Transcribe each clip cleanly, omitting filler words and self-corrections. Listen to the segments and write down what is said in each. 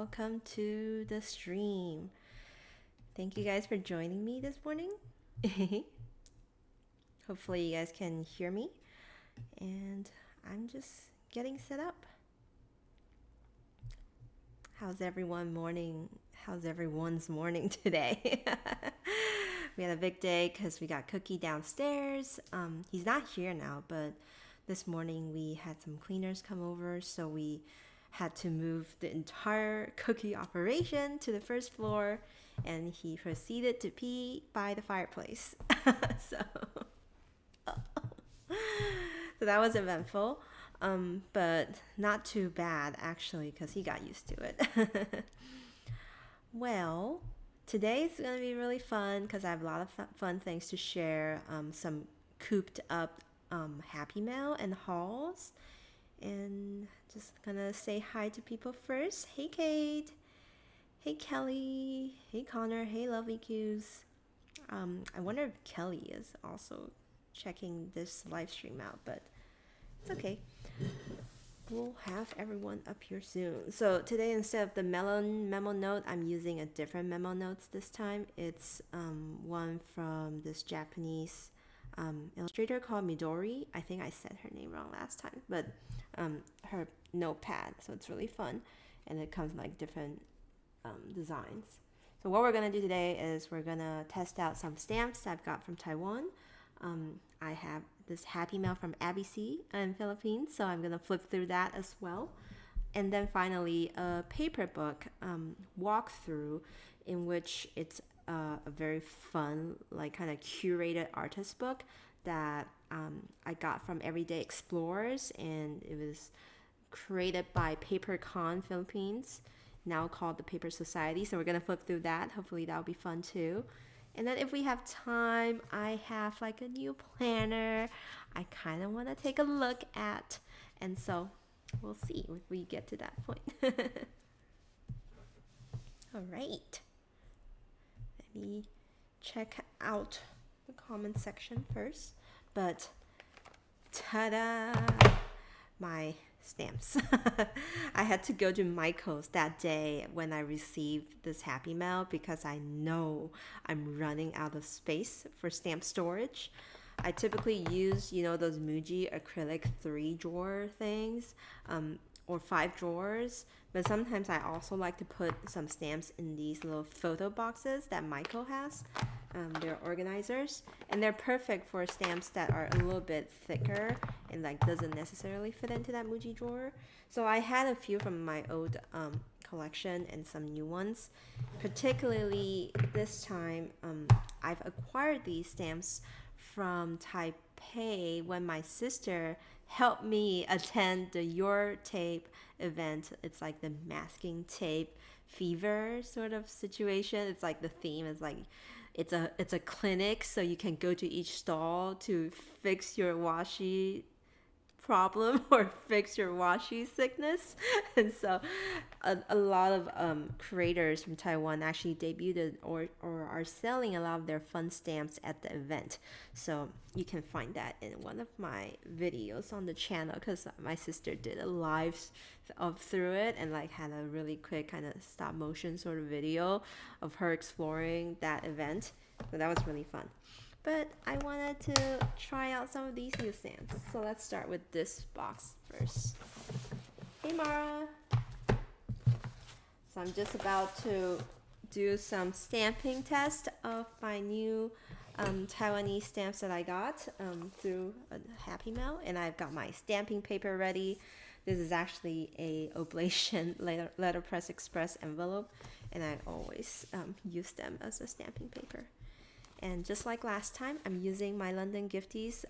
welcome to the stream. Thank you guys for joining me this morning. Hopefully you guys can hear me, and I'm just getting set up. How's everyone's morning today? We had a big day because we got Cookie downstairs. He's not here now, but this morning we had some cleaners come over, so we had to move the entire Cookie operation to the first floor, and he proceeded to pee by the fireplace. So that was eventful, but not too bad actually, because he got used to it. Well, today's gonna be really fun because I have a lot of fun things to share. Some cooped up Happy Mail and hauls, and just gonna say hi to people first. Hey Kate, hey Kelly, hey Connor, hey Lovely Q's. I wonder if Kelly is also checking this live stream out, but it's okay. We'll have everyone up here soon. So today, instead of the melon memo note, I'm using a different memo notes this time. It's one from this Japanese illustrator called Midori. I think I said her name wrong last time, but her notepad, so it's really fun, and it comes in like different designs. So what we're gonna do today is we're gonna test out some stamps I've got from Taiwan. I have this Happy Mail from Abbey Sy in Philippines, so I'm gonna flip through that as well. And then finally a Paperbook walkthrough, in which it's a very fun, like kind of curated artist book that I got from Everyday Explorers, and it was created by Papercon Philippines, now called the Paper Society. So we're gonna flip through that. Hopefully that'll be fun too. And then if we have time, I have like a new planner I kind of want to take a look at. And so we'll see if we get to that point. All right. Let me check out the comment section first. But ta-da! My stamps. I had to go to Michael's that day when I received this Happy Mail because I know I'm running out of space for stamp storage. I typically use, those Muji acrylic 3-drawer things, or 5 drawers, but sometimes I also like to put some stamps in these little photo boxes that Michael has. They're organizers, and they're perfect for stamps that are a little bit thicker and like doesn't necessarily fit into that Muji drawer. So I had a few from my old collection and some new ones. Particularly this time, I've acquired these stamps from Taipei when my sister helped me attend the Your Tape event. It's like the masking tape fever sort of situation. It's like the theme is like it's a clinic, so you can go to each stall to fix your washi problem or fix your washi sickness. And so a lot of creators from Taiwan actually debuted or are selling a lot of their fun stamps at the event. So you can find that in one of my videos on the channel, because my sister did a live through it and like had a really quick kind of stop motion sort of video of her exploring that event. So that was really fun. But I wanted to try out some of these new stamps. So let's start with this box first. Hey Mara! So I'm just about to do some stamping test of my new Taiwanese stamps that I got through a Happy Mail. And I've got my stamping paper ready. This is actually a Oblation Letterpress Express envelope, and I always use them as a stamping paper. And just like last time, I'm using my London Gifties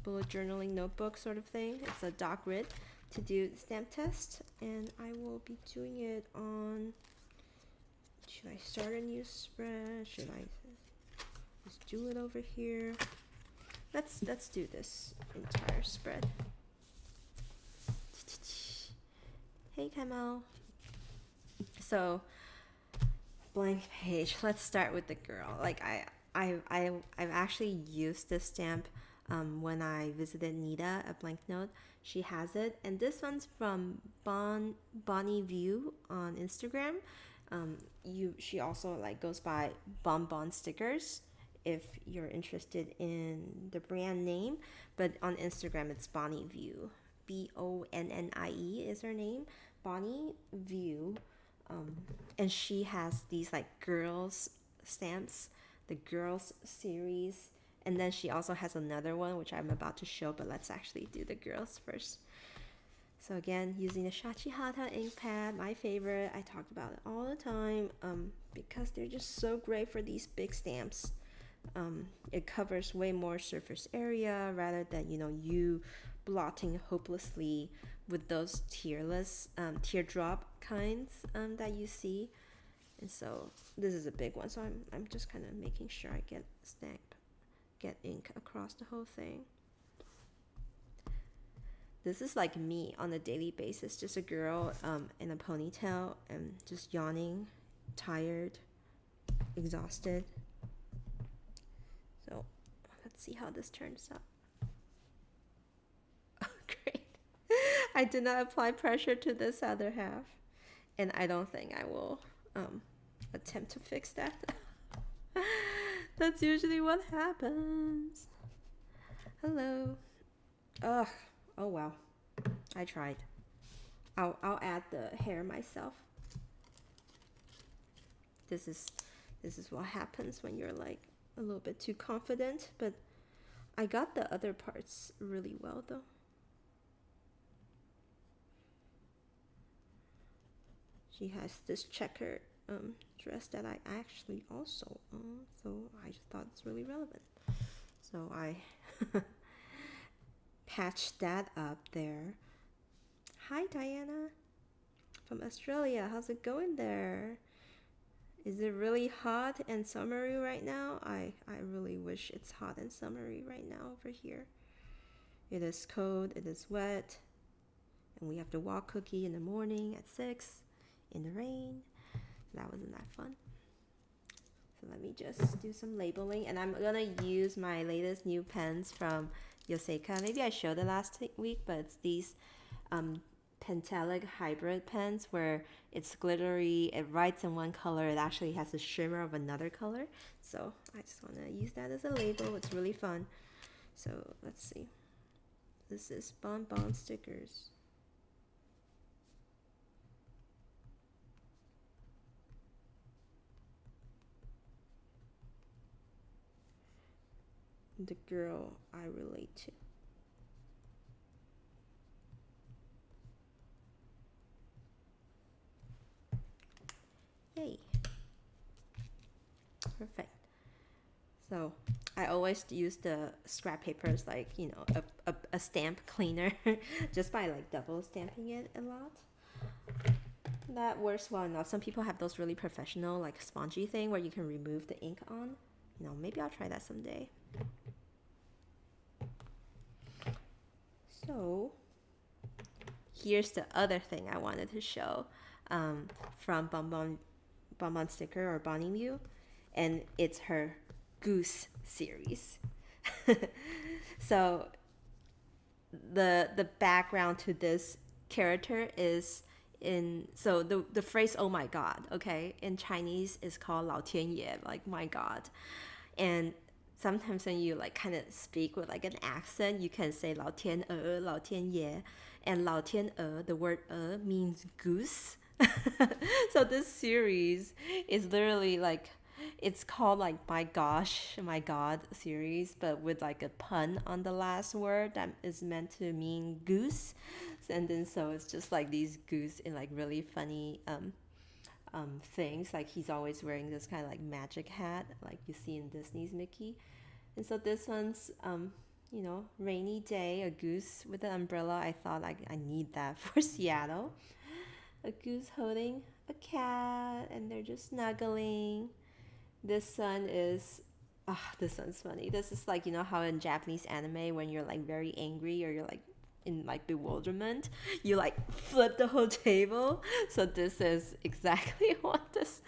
bullet journaling notebook sort of thing. It's a dot grid to do the stamp test, and I will be doing it on. Should I start a new spread? Should I just do it over here? Let's do this entire spread. Hey Kamal. So blank page. Let's start with the girl. Like I've actually used this stamp when I visited Nita at Blank Note. She has it, and this one's from Bonnie View on Instagram. She also like goes by Bon Stickers if you're interested in the brand name, but on Instagram it's Bonnie View. Bonnie is her name, Bonnie View. And she has these like girls stamps, the girls series, and then she also has another one which I'm about to show, but let's actually do the girls first. So again, using the Shachihata ink pad, my favorite. I talked about it all the time because they're just so great for these big stamps. It covers way more surface area rather than you blotting hopelessly with those teardrop kinds that you see. And so this is a big one, so I'm just kind of making sure I get ink across the whole thing. This is like me on a daily basis, just a girl in a ponytail and just yawning, tired, exhausted. So let's see how this turns out. Oh, great. I did not apply pressure to this other half, and I don't think I will attempt to fix that. That's usually what happens. Hello. Ugh. Oh wow. I tried. I'll add the hair myself. This is what happens when you're like a little bit too confident, but I got the other parts really well though. She has this checkered dress that I actually also own, so I just thought it's really relevant. So I patched that up there. Hi Diana from Australia, how's it going there? Is it really hot and summery right now? I really wish it's hot and summery right now over here. It is cold, it is wet, and we have to walk Cookie in the morning at 6 in the rain. That wasn't that fun. So let me just do some labeling, and I'm gonna use my latest new pens from Yoseika. Maybe I showed it last week, but it's these Pentalic hybrid pens where it's glittery, it writes in one color, it actually has a shimmer of another color. So I just want to use that as a label. It's really fun. So let's see. This is Bon Stickers. The girl I relate to. Yay. Perfect. So I always use the scrap papers like, a stamp cleaner just by like double stamping it a lot. That works well enough. Some people have those really professional like spongy thing where you can remove the ink on. Maybe I'll try that someday. So here's the other thing I wanted to show from Bonbon Sticker or Bonnie Mew, and it's her Goose series. So the background to this character is the phrase "oh my god," okay, in Chinese is called 老天爷, like my god, and sometimes when you like kind of speak with like an accent, you can say 老天鹅,老天爷, and 老天鹅, the word means goose. So this series is literally like, it's called like my gosh, my god series, but with like a pun on the last word that is meant to mean goose. And then so it's just like these goose in like really funny things. Like he's always wearing this kind of like magic hat like you see in Disney's Mickey. And so this one's rainy day, a goose with an umbrella. I thought like I need that for Seattle. A goose holding a cat, and they're just snuggling. This one is this one's funny. This is like, how in Japanese anime when you're like very angry or you're like in like bewilderment, you like flip the whole table. So this is exactly what this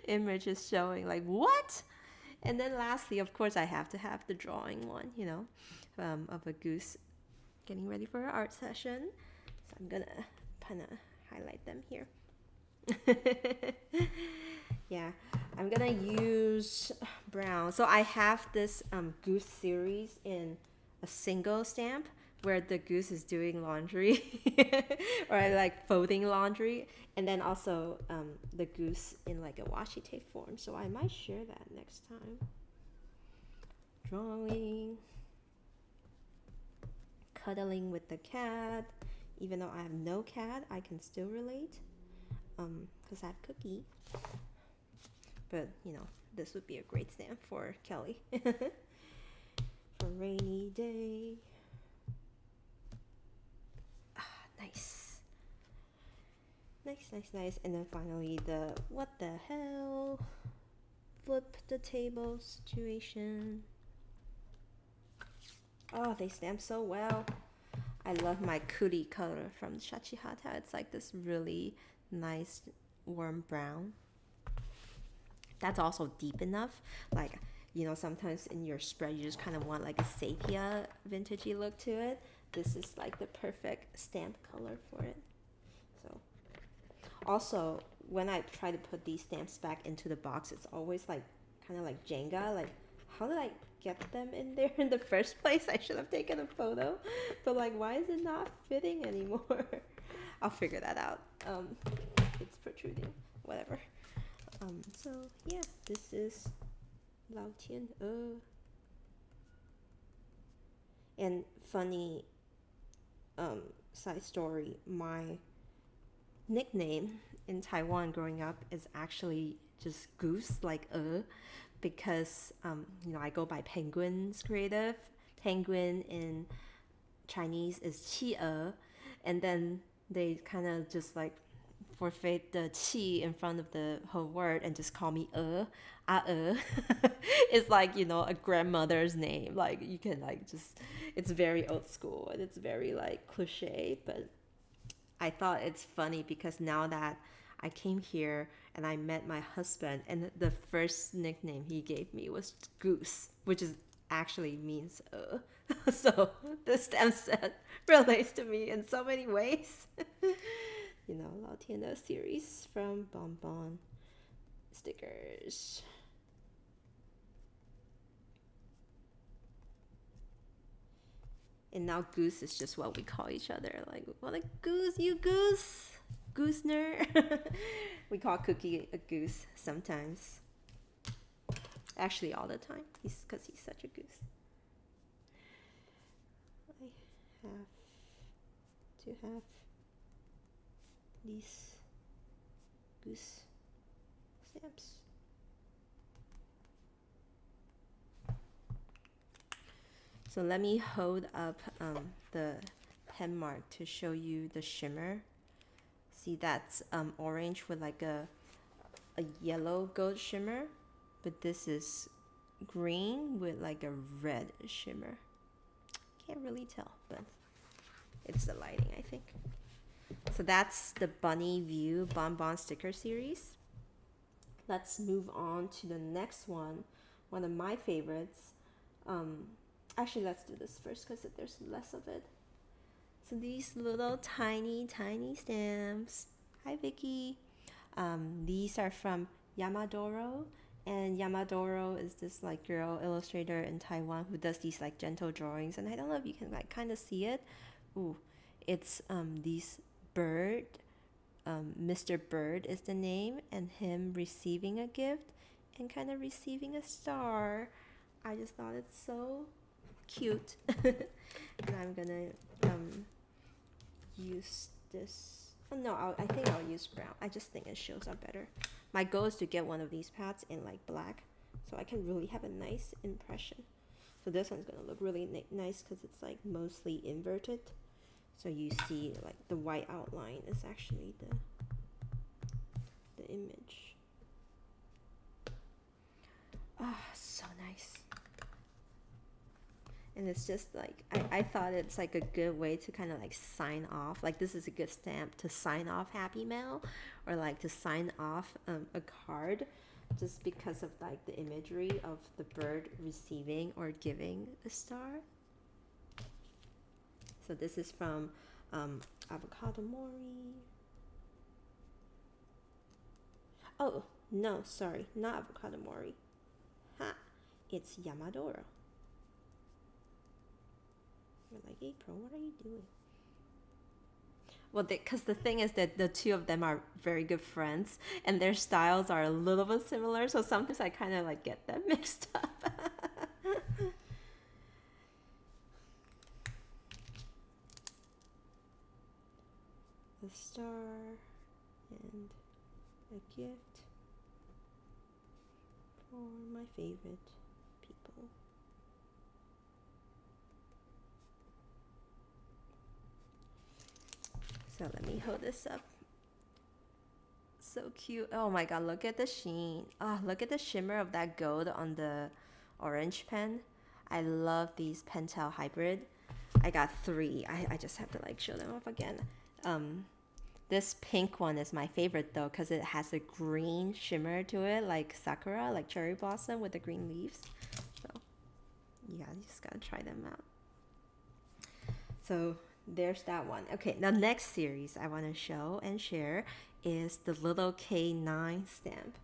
image is showing. Like, what? And then lastly, of course, I have to have the drawing one, of a goose getting ready for an art session. So I'm gonna kind of highlight them here. Yeah, I'm gonna use brown. So I have this goose series in a single stamp where the goose is doing laundry or like folding laundry, and then also the goose in like a washi tape form. So I might share that next time. Drawing, cuddling with the cat. Even though I have no cat, I can still relate because I have Cookie. But you know, this would be a great stamp for Kelly. For rainy day. Nice. Nice. And then finally the what the hell? Flip the table situation. Oh, they stamp so well. I love my Kuri color from Shachihata. It's like this really nice warm brown. That's also deep enough. Like, you know, sometimes in your spread you just kind of want like a sepia vintagey look to it. This is like the perfect stamp color for it. So also when I try to put these stamps back into the box, it's always like kind of like Jenga. Like, how did I get them in there in the first place? I should have taken a photo, but like, why is it not fitting anymore? I'll figure that out. It's protruding, whatever. So yeah, this is Lao Tian. And funny side story, my nickname in Taiwan growing up is actually just Goose, like because you know, I go by Penguin's creative. Penguin in Chinese is qi and then they kind of just like forfeit the qi in front of the whole word and just call me It's like, you know, a grandmother's name. Like, you can like just, it's very old school and it's very like cliche, but I thought it's funny because now that I came here and I met my husband, and the first nickname he gave me was Goose, which is actually means so the stamp set relates to me in so many ways. You know, Lao Tian series from Bon Bon stickers. And now Goose is just what we call each other. Like, what a goose, you goose! Goosener. We call Cookie a goose sometimes. Actually, all the time. Because he's such a goose. I have to have these goose stamps. So let me hold up the pen mark to show you the shimmer. See, that's orange with like a yellow gold shimmer, but this is green with like a red shimmer. Can't really tell, but it's the lighting, I think. So that's the Bunny View Bon Bon sticker series. Let's move on to the next one of my favorites. Actually, let's do this first because there's less of it. So these little tiny stamps. Hi, Vicky. These are from Yamadoro, and Yamadoro is this like girl illustrator in Taiwan who does these like gentle drawings, and I don't know if you can like kind of see it. Ooh, it's these bird. Mr. Bird is the name, and him receiving a gift and kind of receiving a star. I just thought it's so cute. And I'm gonna use this. Oh no, I think I'll use brown. I just think it shows up better. My goal is to get one of these pads in like black, so I can really have a nice impression. So this one's gonna look really nice because it's like mostly inverted. So you see like the white outline is actually the image. Ah, so nice. And it's just like, I thought it's like a good way to kind of like sign off. Like, this is a good stamp to sign off Happy Mail, or like to sign off a card, just because of like the imagery of the bird receiving or giving a star. So this is from Avocado Mori. Oh, no, sorry, not Avocado Mori. Ha, it's Yamadoro. You're like, April, what are you doing? Well, because the thing is that the two of them are very good friends, and their styles are a little bit similar. So sometimes I kind of like get them mixed up. A star and a gift for my favorite people. So let me hold this up. So cute. Oh my god, look at the sheen. Look at the shimmer of that gold on the orange pen. I love these Pentel hybrid. I got 3. I just have to like show them off again. This pink one is my favorite though, because it has a green shimmer to it, like sakura, like cherry blossom with the green leaves. So yeah, you just gotta try them out. So there's that one. Okay, the next series I want to show and share is the little canine stamp.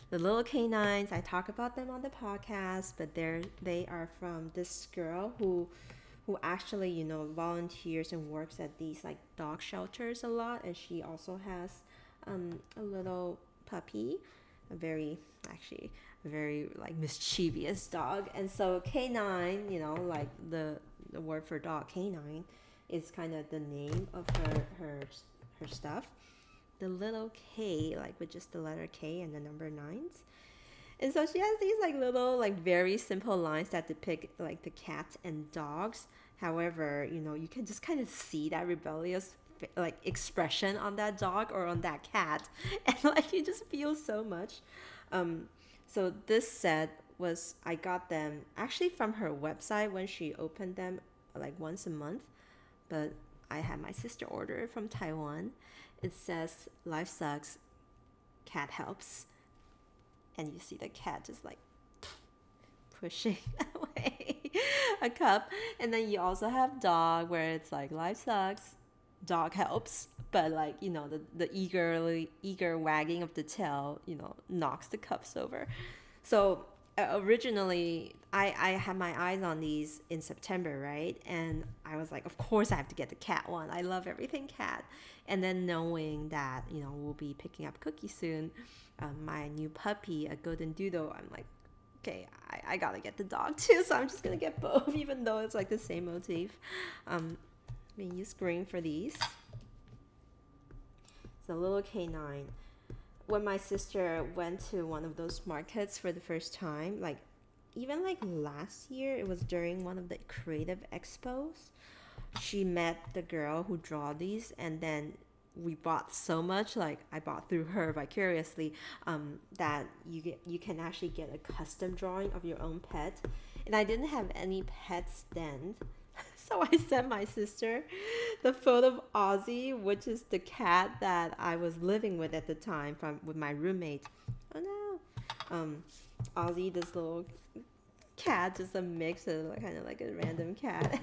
The little canines, I talk about them on the podcast, but they are from this girl who actually, you know, volunteers and works at these like dog shelters a lot, and she also has a little puppy, a very like mischievous dog. And so canine, you know, like the word for dog, canine, is kind of the name of her stuff. The little K, like with just the letter K and the number 9s. And so she has these like little like very simple lines that depict like the cats and dogs. However, you know, you can just kind of see that rebellious like expression on that dog or on that cat, and like you just feel so much. So this set was, I got them actually from her website when she opened them like once a month, but I had my sister order it from Taiwan. It says life sucks, cat helps. And you see the cat just like pushing away a cup. And then you also have dog, where it's like life sucks, dog helps, but like, you know, the eager wagging of the tail, you know, knocks the cups over. So originally I had my eyes on these in September, right? And I was like, of course I have to get the cat one. I love everything cat. And then knowing that, you know, we'll be picking up Cookie soon, my new puppy, a golden doodle, I'm like, okay, I gotta get the dog too, so I'm just gonna get both, even though it's like the same motif. I'm gonna use green for these. So little canine. When my sister went to one of those markets for the first time, like even like last year, it was during one of the creative expos, she met the girl who draw these, and then we bought so much, like I bought through her vicariously, that you can actually get a custom drawing of your own pet. And I didn't have any pets then, so I sent my sister the photo of Ozzy, which is the cat that I was living with at the time with my roommate. Oh no. Ozzy, this little cat, just a mix of kind of like a random cat,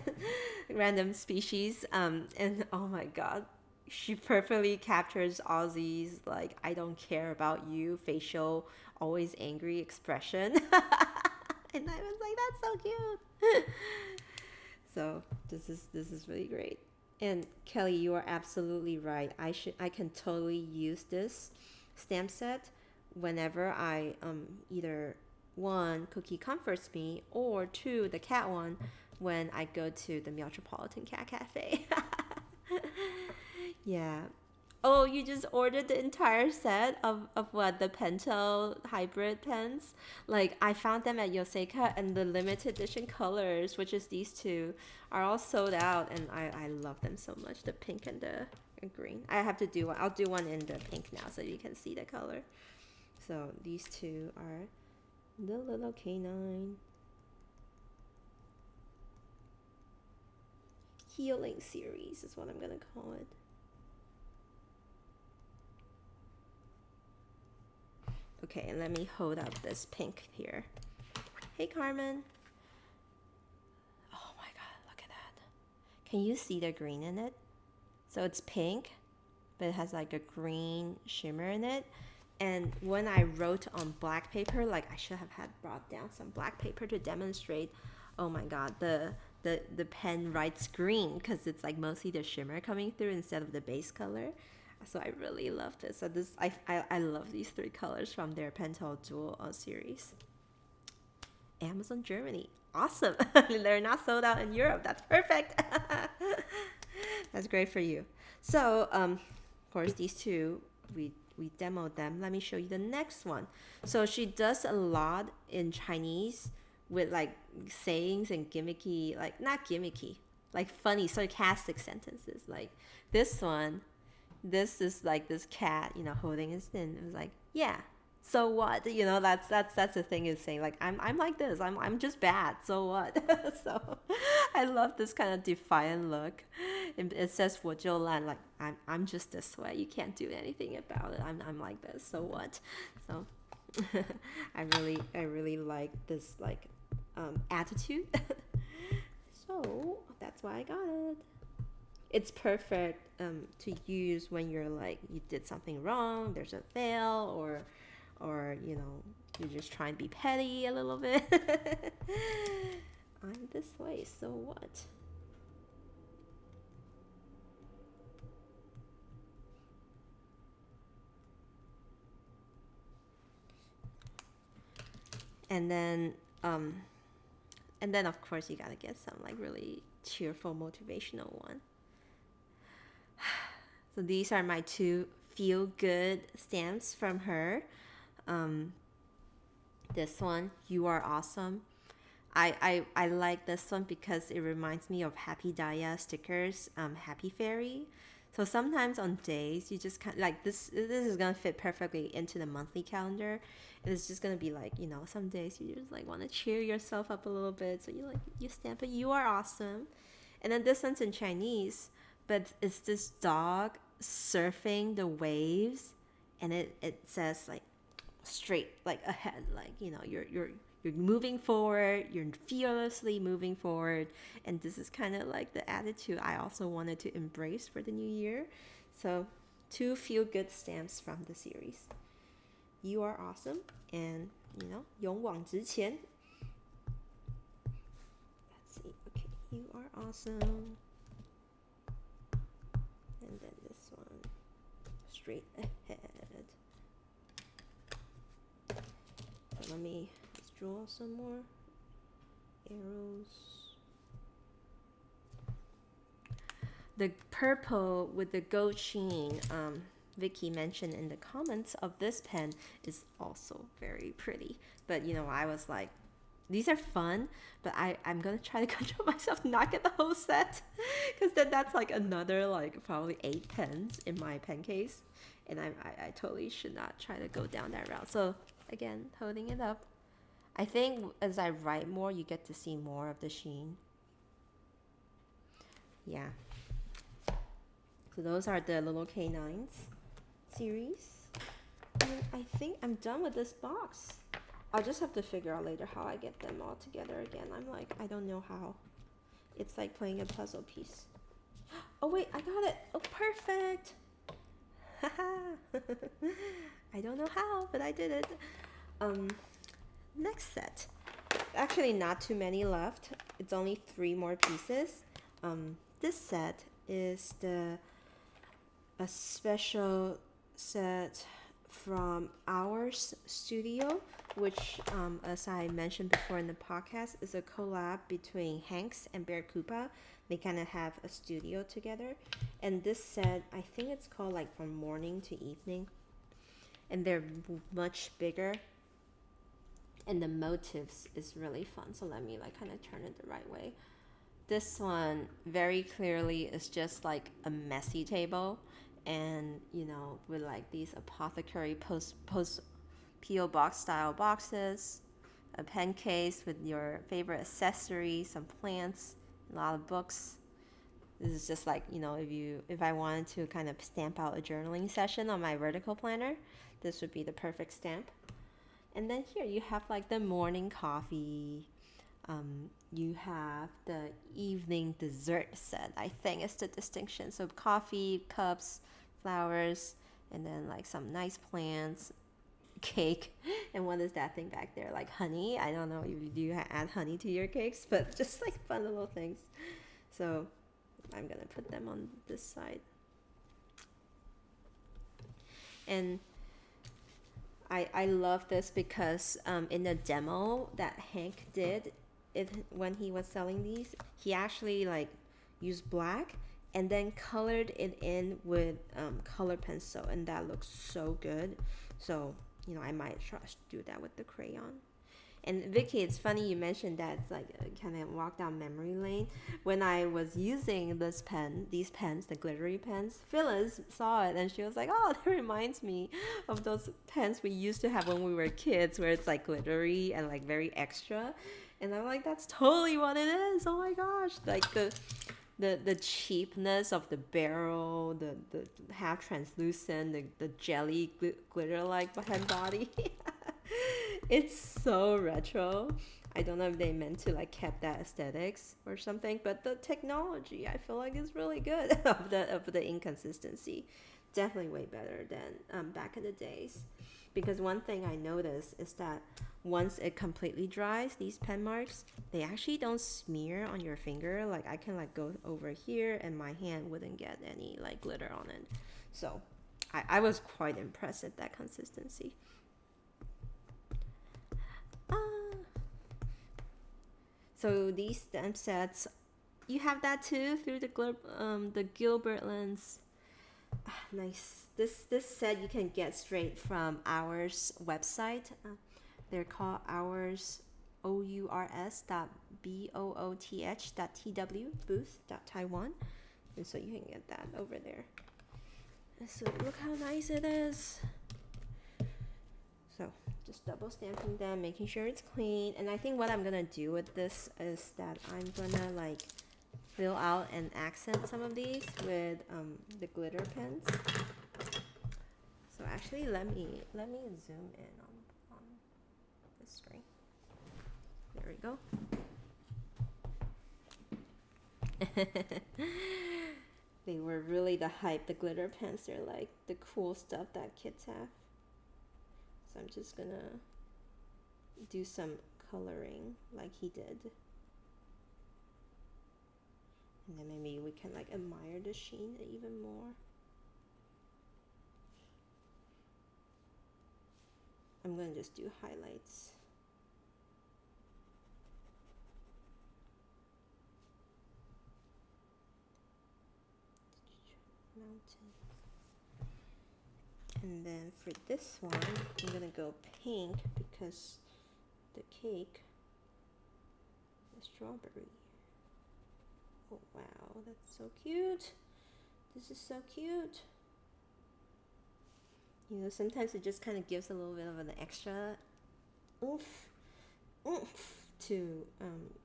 random species. And oh my god, she perfectly captures Ozzy's like I don't care about you facial, always angry expression. And I was like, that's so cute. So this is really great. And Kelly, you are absolutely right. I can totally use this stamp set whenever I either 1, Cookie comforts me, or 2, the cat one, when I go to the Metropolitan Cat Cafe. Yeah. Oh, you just ordered the entire set of what, the Pentel hybrid pens? Like, I found them at Yoseika, and the limited edition colors, which is these two, are all sold out, and I love them so much, the pink and the green. I have to do one. I'll do one in the pink now so you can see the color. So these two are the little canine. Healing series is what I'm gonna call it. Okay, and let me hold up this pink here. Hey, Carmen. Oh my god, look at that. Can you see the green in it? So it's pink, but it has like a green shimmer in it. And when I wrote on black paper, like I should have had brought down some black paper to demonstrate. Oh my god, the pen writes green because it's like mostly the shimmer coming through instead of the base color. So I really love this. So this I love these 3 colors from their Pentel Dual series. Amazon Germany, awesome. They're not sold out in Europe. That's perfect. That's great for you. So of course these 2 we demoed them. Let me show you the next one. So she does a lot in Chinese with like sayings and gimmicky, like not gimmicky, like funny sarcastic sentences. Like this one, this is like this cat, holding his thing. It was like, yeah, so what? That's the thing is saying like I'm like this. I'm just bad. So what? So I love this kind of defiant look. It says 我就烂, like I'm just this way. You can't do anything about it. I'm like this. So what? So I really like this like attitude. So that's why I got it. It's perfect to use when you're like you did something wrong, there's a fail, or you're just trying to be petty a little bit. I'm this way, so what? And then of course you gotta get some like really cheerful motivational one. So these are my 2 feel good stamps from her. This one, you are awesome. I like this one because it reminds me of Happy Daya stickers, Happy Fairy. So sometimes on days you just kind of like this is gonna fit perfectly into the monthly calendar. And it's just gonna be like, some days you just like want to cheer yourself up a little bit. So you stamp it, you are awesome. And then this one's in Chinese, but it's this dog surfing the waves, and it says like straight, like ahead, like you're moving forward, you're fearlessly moving forward. And this is kind of like the attitude I also wanted to embrace for the new year. So 2 feel good stamps from the series. You are awesome, and勇往直前. Let's see. Okay, you are awesome. And then this one, straight ahead. So let me draw some more arrows. The purple with the gold sheen, Vicky mentioned in the comments of this pen, is also very pretty. But I was like, these are fun, but I'm gonna try to control myself not get the whole set, because then that's like another like probably 8 pens in my pen case, and I totally should not try to go down that route. So again, holding it up. I think as I write more, you get to see more of the sheen. Yeah. So those are the little canines series. And I think I'm done with this box. I'll just have to figure out later how I get them all together again. I'm like, I don't know how. It's like playing a puzzle piece. Oh wait, I got it. Oh, perfect. I don't know how, but I did it. Next set. Actually, not too many left. It's only 3 more pieces. This set is a special set from our studio, which, as I mentioned before in the podcast, is a collab between Hanks and Bear Koopa. They kind of have a studio together. And this set, I think it's called like From Morning to Evening. And they're much bigger. And the motifs is really fun. So let me like kind of turn it the right way. This one very clearly is just like a messy table. And, with like these apothecary post P.O. box style boxes, a pen case with your favorite accessories, some plants, a lot of books. This is just like, if I wanted to kind of stamp out a journaling session on my vertical planner, this would be the perfect stamp. And then here you have like the morning coffee, You have the evening dessert set. I think it's the distinction. So coffee, cups, flowers, and then like some nice plants, cake, and what is that thing back there? Like honey. I don't know if you do add honey to your cakes, but just like fun little things. So I'm gonna put them on this side. And I love this because in the demo that Hank did, when he was selling these, he actually like used black and then colored it in with color pencil, and that looks so good. So I might try to do that with the crayon. And Vicky, it's funny you mentioned that it's like kind of walk down memory lane. When I was using these pens, the glittery pens, Phyllis saw it and she was like, "Oh, that reminds me of those pens we used to have when we were kids, where it's like glittery and like very extra." And I'm like, "That's totally what it is! Oh my gosh!" Like the cheapness of the barrel, the half translucent, the jelly glitter like head body. It's so retro. I don't know if they meant to like kept that aesthetics or something, but the technology I feel like is really good of the inconsistency. Definitely way better than back in the days. Because one thing I noticed is that once it completely dries, these pen marks, they actually don't smear on your finger. Like I can like go over here and my hand wouldn't get any like glitter on it. So I was quite impressed at that consistency. So these stamp sets, you have that too through the Gilbert lens. Nice. This set you can get straight from Ours website. They're called Ours, OURS.BOOTH.TW, booth.Taiwan. And so you can get that over there. And so look how nice it is. So just double stamping them, making sure it's clean. And I think what I'm gonna do with this is that I'm gonna like fill out and accent some of these with the glitter pens. So actually let me zoom in on the screen. There we go. They were really the hype, the glitter pens. They're like the cool stuff that kids have. So I'm just gonna do some coloring like he did. And then maybe we can like admire the sheen even more. I'm gonna just do highlights. Mountain. And then for this one, I'm gonna go pink because the cake is strawberry. Oh wow, that's so cute. This is so cute. Sometimes it just kind of gives a little bit of an extra oomph to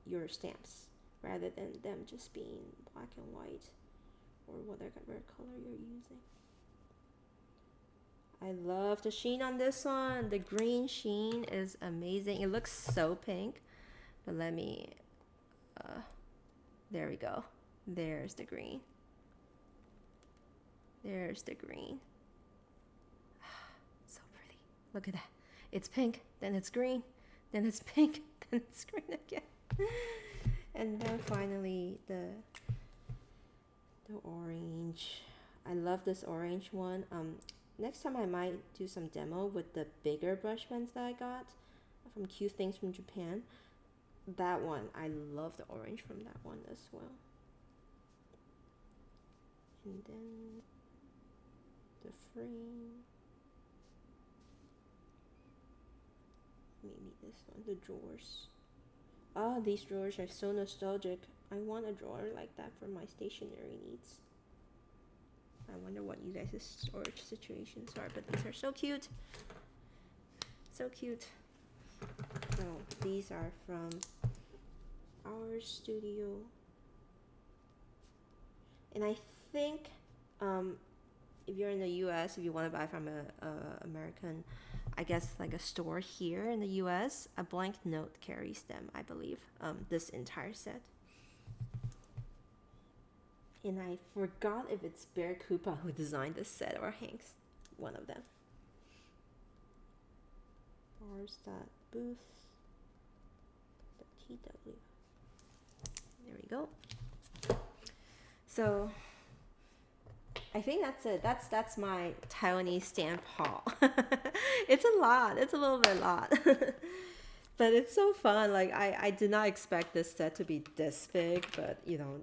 your stamps, rather than them just being black and white or whatever color you're using. I love the sheen on this one. The green sheen is amazing. It looks so pink, but let me, there we go. There's the green. There's the green. So pretty. Look at that. It's pink, then it's green, then it's pink, then it's green again. And then finally the orange. I love this orange one. Next time I might do some demo with the bigger brush pens that I got from Cute Things from Japan. That one, I love the orange from that one as well. And then the frame. Maybe this one, the drawers. Ah, these drawers are so nostalgic. I want a drawer like that for my stationery needs. I wonder what you guys' storage situations are, but these are so cute. So cute. So these are from our studio. And I think if you're in the US, if you want to buy from a American, I guess like a store here in the US, a blank note carries them, I believe, this entire set. And I forgot if it's Bear Koopa who designed this set or Hanks, one of them. Bars.booth.tw. There we go. So I think that's it. That's my Taiwanese stamp haul. It's a lot. It's a little bit lot. But it's so fun. Like I did not expect this set to be this big, but you know,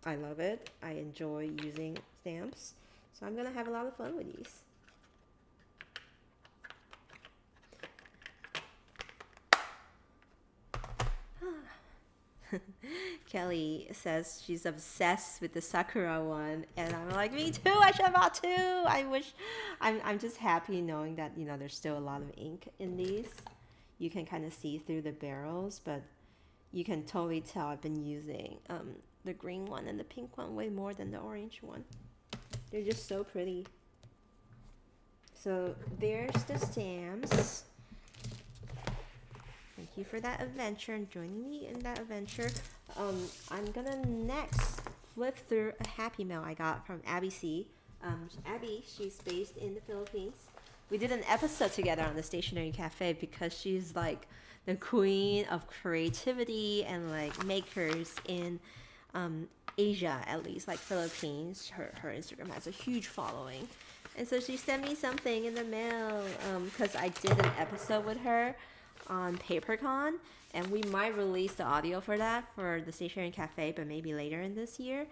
I love it. I enjoy using stamps. So I'm gonna have a lot of fun with these. Kelly says she's obsessed with the Sakura one, and I'm like, me too. I should have bought two. I wish. I'm just happy knowing that, you know, there's still a lot of ink in these. You can kind of see through the barrels, but you can totally tell I've been using the green one and the pink one way more than the orange one. They're just so pretty. So there's the stamps. Thank you for that adventure and joining me in that adventure. I'm gonna next flip through a Happy Mail I got from Abbey Sy. Abby, she's based in the Philippines. We did an episode together on the Stationery Cafe because she's like the queen of creativity and like makers in Asia, at least like Philippines. Her Instagram has a huge following. And so she sent me something in the mail because I did an episode with her on Papercon, and we might release the audio for that for the Stationery Cafe, but maybe later in this year.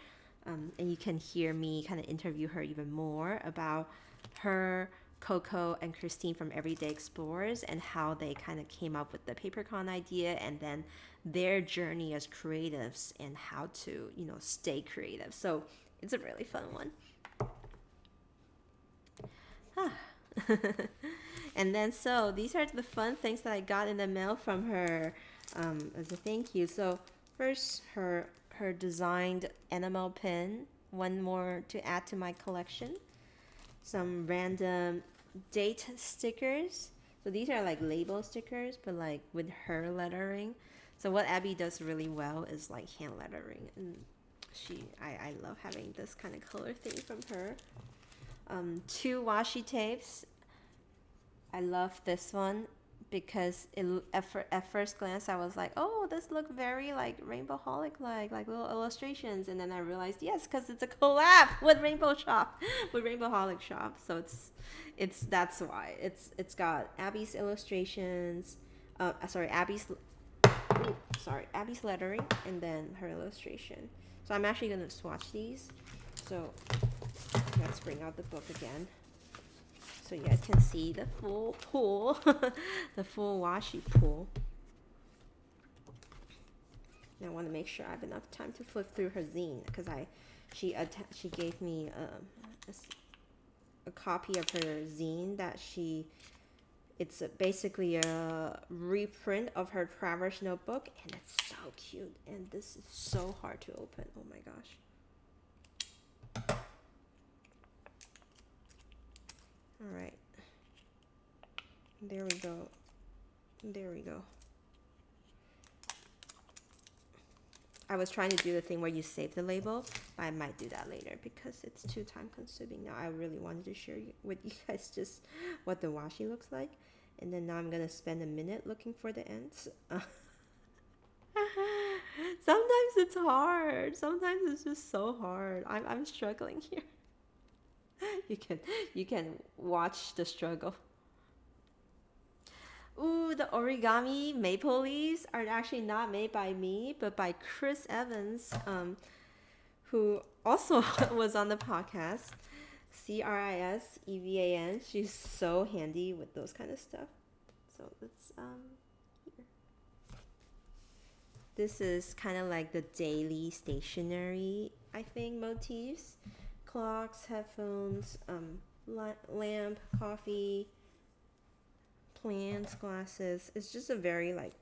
And you can hear me kind of interview her even more about her, Coco, and Christine from Everyday Explorers and how they kind of came up with the Papercon idea, and then their journey as creatives and how to, you know, stay creative. So it's a really fun one. And then so these are the fun things that I got in the mail from her as a thank you. So first, her designed enamel pin, one more to add to my collection. Some random date stickers. So these are like label stickers, but like with her lettering. So what Abby does really well is like hand lettering, and I love having this kind of color thing from her. 2 washi tapes. I love this one because at first glance I was like, oh, this look very like Rainbowholic like little illustrations, and then I realized yes, because it's a collab with Rainbowholic Shop. So it's that's why it's got Abby's illustrations, Abby's lettering, and then her illustration. So I'm actually gonna swatch these. So let's bring out the book again, so you guys can see the full pool, the full washi pool. And I want to make sure I have enough time to flip through her zine, because she gave me a copy of her zine that it's basically a reprint of her Traverse notebook, and it's so cute, and this is so hard to open. Oh my gosh. All right, there we go. I was trying to do the thing where you save the label, but I might do that later because it's too time consuming now. I really wanted to share with you guys just what the washi looks like, and then now I'm gonna spend a minute looking for the ends. Sometimes it's hard. Sometimes it's just so hard. I'm struggling here. You can watch the struggle. Ooh, the origami maple leaves are actually not made by me, but by Chris Evans, who also was on the podcast. CrisEvan. She's so handy with those kind of stuff. So let's here. This is kind of like the daily stationery, I think, motifs. Clocks, headphones, lamp, coffee, plants, glasses. It's just a very like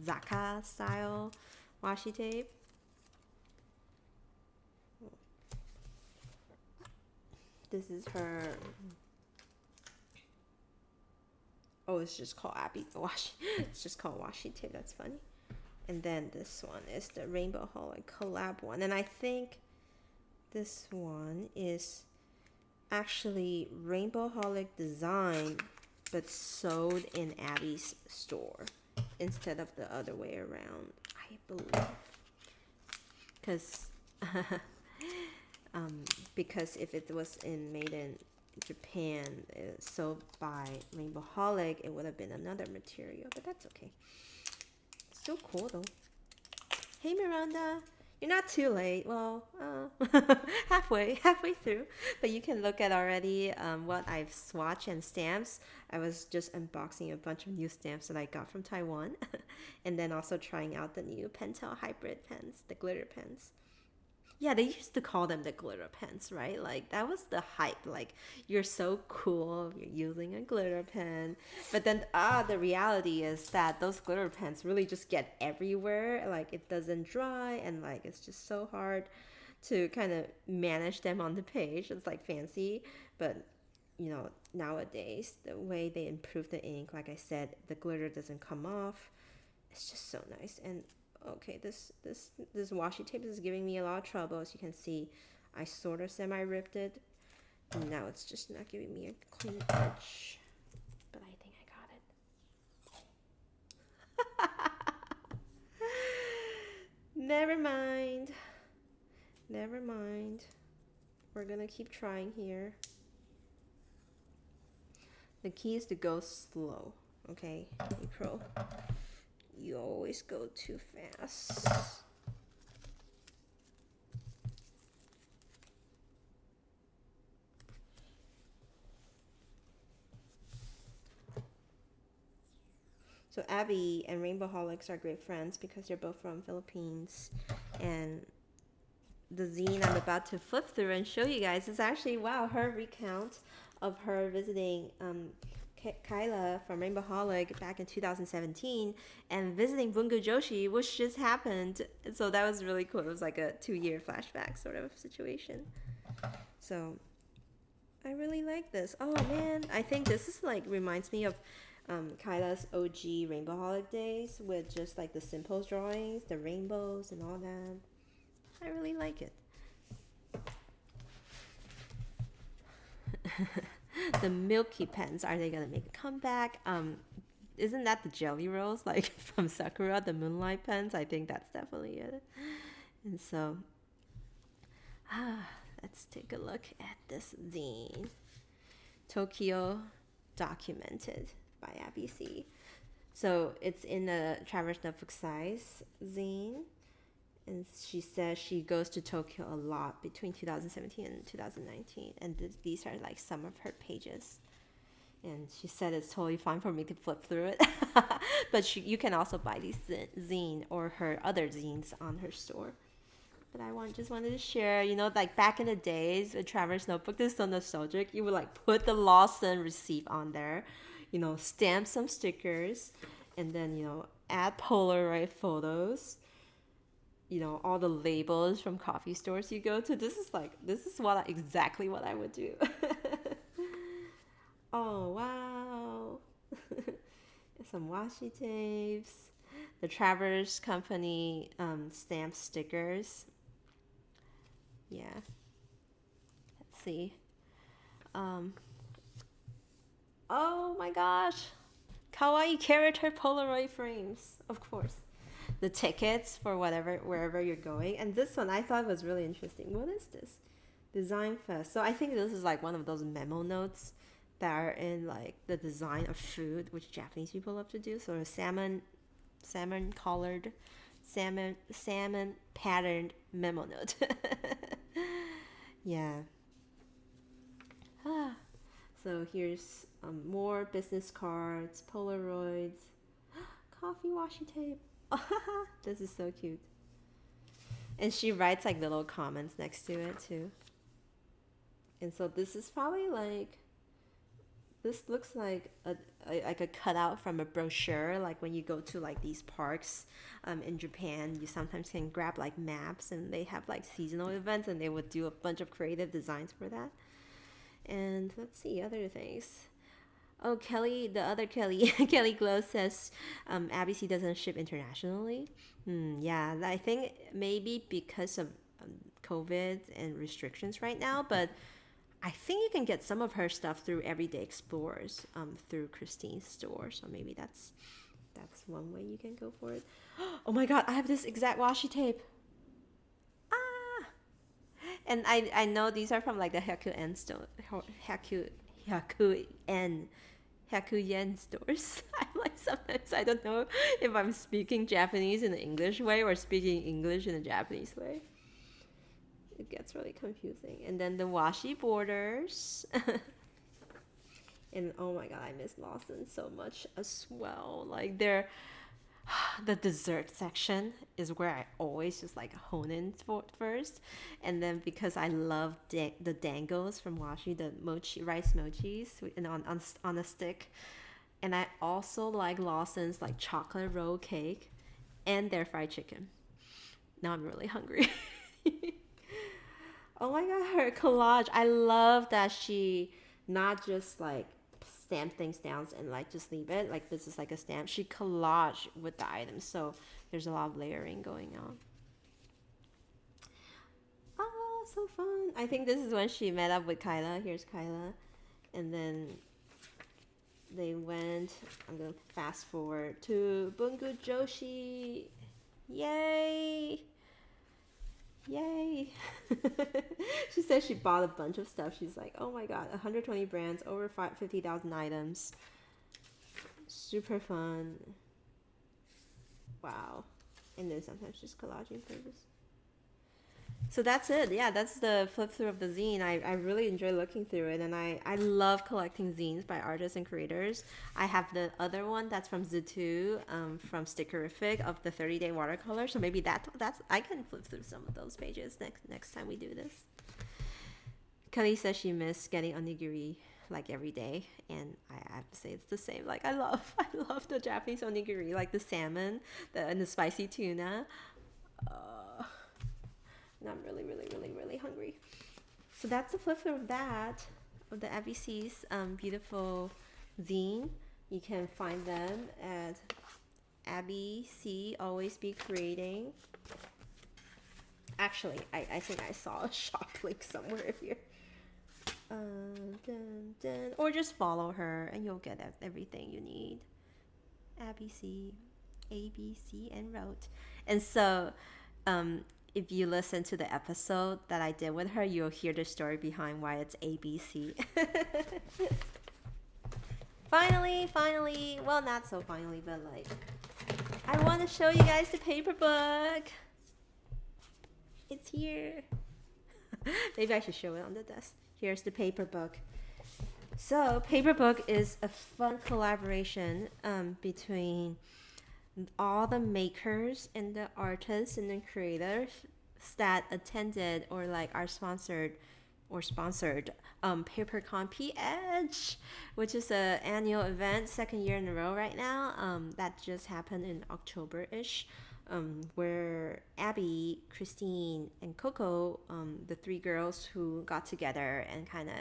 Zaka style washi tape. This is her. Oh, it's just called Abbey washi. It's just called washi tape. That's funny. And then this one is the Rainbow Holic collab one, and I think this one is actually Rainbow Holic design, but sold in Abby's store instead of the other way around, I believe. Because if it was made in Japan, sold by Rainbow Holic, it would have been another material, but that's okay. It's still cool though. Hey Miranda, you're not too late. Well, halfway through, but you can look at already what I've swatched and stamps. I was just unboxing a bunch of new stamps that I got from Taiwan, and then also trying out the new Pentel hybrid pens, the glitter pens. Yeah, they used to call them the glitter pens, right? Like that was the hype. Like you're so cool, you're using a glitter pen. But then the reality is that those glitter pens really just get everywhere. Like it doesn't dry, and like it's just so hard to kind of manage them on the page. It's like fancy, but you know, nowadays the way they improve the ink, like I said, the glitter doesn't come off. It's just so nice. And okay, this washi tape is giving me a lot of trouble. As you can see, I sort of semi-ripped it, and now it's just not giving me a clean edge, but I think I got it. Never mind, we're gonna keep trying here. The key is to go slow, okay, April? You always go too fast. So Abby and Rainbow Holics are great friends because they're both from Philippines, and the zine I'm about to flip through and show you guys is actually, wow, her recount of her visiting Kyla from Rainbow Holic back in 2017 and visiting Bungo Joshi, which just happened. So that was really cool. It was like a 2-year flashback sort of situation. So I really like this. Oh man, I think this is like reminds me of Kyla's OG Rainbow Holic days with just like the simple drawings, the rainbows and all that. I really like it. The Milky pens, are they gonna make a comeback? Isn't that the Jelly Rolls, like from Sakura, the Moonlight pens? I think that's definitely it. And so, let's take a look at this zine. Tokyo Documented by Abbey Sy. So it's in a Traverse Notebook size zine. And she says she goes to Tokyo a lot between 2017 and 2019. And these are like some of her pages. And she said it's totally fine for me to flip through it. But you can also buy these zine or her other zines on her store. But I just wanted to share, you know, like back in the days with Traverse Notebook, this is so nostalgic. You would like put the Lawson receipt on there, you know, stamp some stickers, and then, you know, add Polaroid photos. You know, all the labels from coffee stores you go to. This is exactly what I would do. Oh, wow. Some washi tapes. The Traverse Company stamp stickers. Yeah. Let's see. Oh my gosh. Kawaii character Polaroid frames, of course. The tickets for wherever you're going. And this one I thought was really interesting. What is this? Design Fest. So I think this is like one of those memo notes that are in like the design of food, which Japanese people love to do. So a salmon colored, salmon patterned memo note. Yeah. So here's more business cards, Polaroids, coffee washi tape. This is so cute. And she writes like little comments next to it too. And so this is probably like, this looks like a cutout from a brochure. Like when you go to like these parks in Japan, you sometimes can grab like maps, and they have like seasonal events, and they would do a bunch of creative designs for that. And let's see other things. Oh, Kelly, the other Kelly, Kelly Glow says Abbey Sy doesn't ship internationally. Yeah, I think maybe because of COVID and restrictions right now, but I think you can get some of her stuff through Everyday Explorers, through Christine's store. So maybe that's one way you can go for it. Oh my god, I have this exact washi tape. Ah, and I know these are from like the Hakuyen store, Hakuyen stores. I'm like sometimes I don't know if I'm speaking Japanese in the English way or speaking English in the Japanese way. It gets really confusing. And then the washi borders. And oh my god, I miss Lawson so much as well. Like they're the dessert section is where I always just like hone in for first, and then because I love the dangles from washi, the mochi rice mochis and on a stick, and I also like Lawson's like chocolate roll cake and their fried chicken. Now I'm really hungry. Oh my god, her collage! I love that she not just like stamp things down and like just leave it like this is like a stamp. She collage with the items, so there's a lot of layering going on. Oh, so fun. I think this is when she met up with Kyla. Here's Kyla, and then they went, I'm gonna fast forward to Bungu Joshi. Yay, yay. She says she bought a bunch of stuff. She's like, oh my god, 120 brands, over 50,000 items. Super fun. Wow. And then sometimes just collaging pages. So that's it. Yeah, that's the flip through of the zine. I really enjoy looking through it, and I love collecting zines by artists and creators. I have the other one that's from Zutu, from Stickerific, of the 30-day watercolor. So maybe that's I can flip through some of those pages next time we do this. Kelly says she missed getting onigiri like every day, and I have to say it's the same. Like I love the Japanese onigiri, like the salmon, and the spicy tuna. And I'm really hungry. So that's the flip through of that, of the Abbey Sy's beautiful zine. You can find them at Abbey Sy, Always Be Creating. Actually, I think I saw a shop link somewhere here. Or just follow her and you'll get everything you need. Abbey Sy, ABC, and wrote. And so, if you listen to the episode that I did with her, you'll hear the story behind why it's ABC. Finally, well, not so finally, but like, I want to show you guys the Paperbook. It's here. Maybe I should show it on the desk. Here's the Paperbook. So, Paperbook is a fun collaboration between all the makers and the artists and the creators that attended or like are sponsored Papercon PH, which is an annual event, second year in a row right now, that just happened in October-ish, where Abby, Christine, and Coco, the three girls who got together and kind of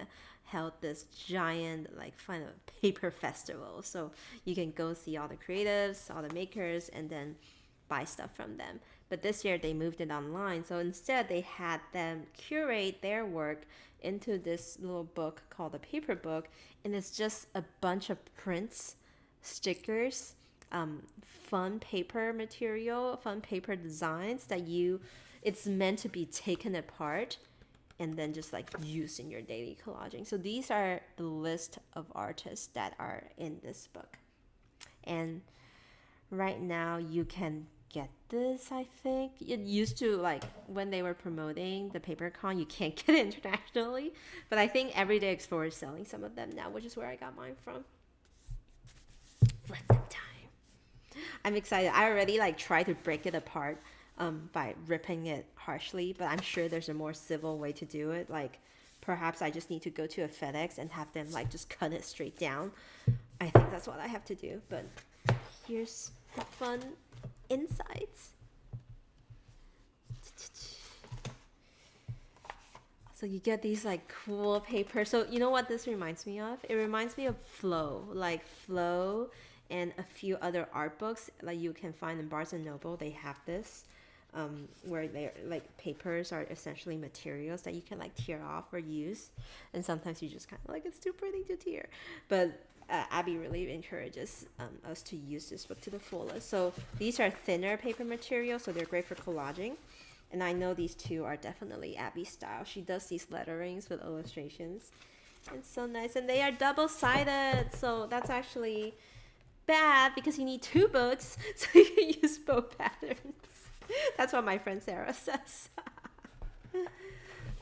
held this giant like fun of paper festival. So you can go see all the creatives, all the makers, and then buy stuff from them. But this year they moved it online, so instead they had them curate their work into this little book called the Paperbook, and it's just a bunch of prints, stickers, fun paper material, fun paper designs that it's meant to be taken apart and then just like used in your daily collaging. So these are the list of artists that are in this book. And right now you can get this, I think. It used to, like, when they were promoting the Papercon, you can't get it internationally. But I think Everyday Explorer is selling some of them now, which is where I got mine from. Flip time. I'm excited. I already like tried to break it apart by ripping it harshly, but I'm sure there's a more civil way to do it. Like perhaps I just need to go to a FedEx and have them like just cut it straight down. I think that's what I have to do. But here's the fun insides. So you get these like cool paper. So you know what this reminds me of? It reminds me of Flow, like Flow and a few other art books like you can find in Barnes and Noble. They have this, where they're like papers are essentially materials that you can like tear off or use, and sometimes you just kind of like it's too pretty to tear. But Abby really encourages us to use this book to the fullest. So these are thinner paper materials, so they're great for collaging. And I know these two are definitely Abby style. She does these letterings with illustrations. It's so nice. And they are double-sided. So that's actually bad because you need two books so you can use both patterns. That's what my friend Sarah says.